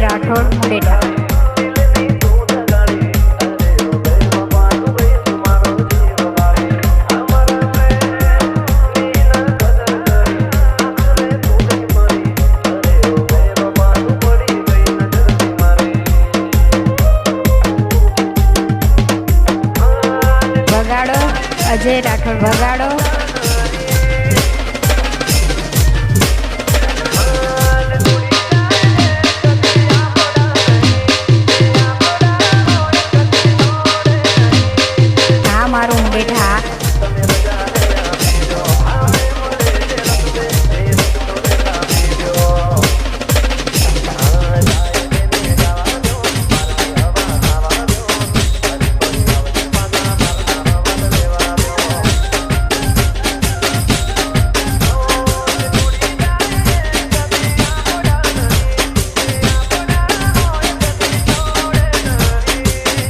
राठौड़ मुंडेठा। वगाड़ो अजय राठौड़ वगाड़ो। हाँ मारो मुंडेठा।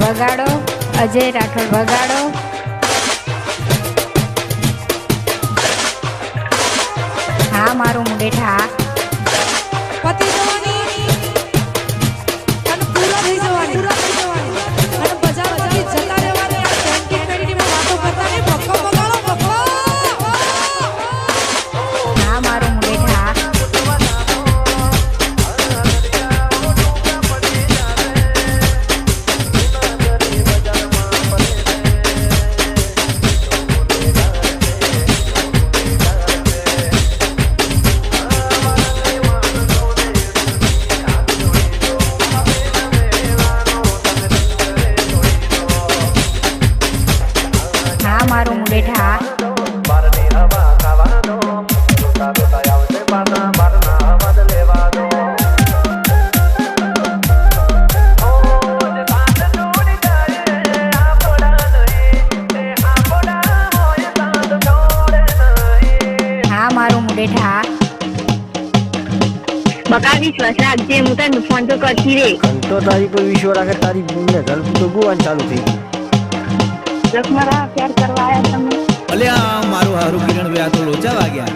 वगाड़ो अजय राठौड़ वगाड़ो। हाँ मारो मुंडेठा। પતિ જવાની અને પૂરા થઈ જવાની અને બજારમાંથી જતા રહેવાની આ કેન્ટી પેન્ટીમાં વાતો કરતા નહીં બક્કો બગાડો બક્કો. हाँ मारो मुंडेठा। हाँ मारो मुंडेठा। हाँ मारो मुंडेठा। બકા વિશ્વાસ રાખજે હું તને ફોન તો કરતી રે ઘંટો તારી પર વિશ્વાસ રાખે તારી ને ધરપુર તો ગુવાન ચાલુ થઈ ગઈ. જખમારા પ્યાર કરવા આયા તમે અલે આ મારું હારું કિરણ ભાઈ આ તો લોચા વાગ્યા.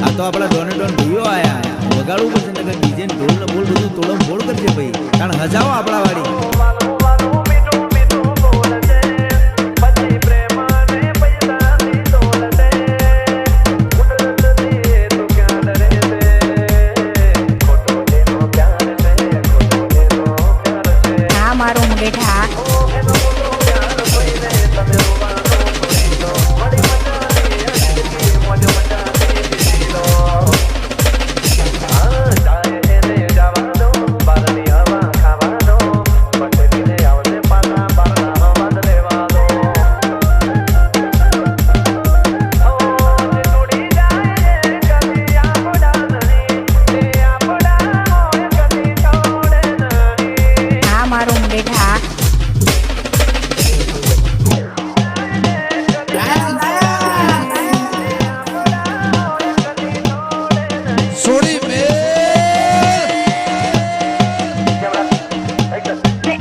આ તો આપણા ડોને ડોન ભાઈઓ આયા. વગાડવું પડશે નકર ડીજે ને ઢોલ ને બોલ બધું તોડમ ફોડ કરજે ભાઈ. કારણ હજાઓ આપણા વાળી. हाँ मारो मुंडेठा। हाँ मारो मुंडेठा।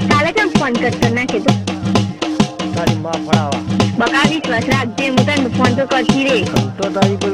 કાલે કેમ ફોન કરતો ના કીધું તારી માં ફળાવા બકા વિશ્વાસ રાખજે હું તને ફોન તો કરતી રે ઘંટો તારી પર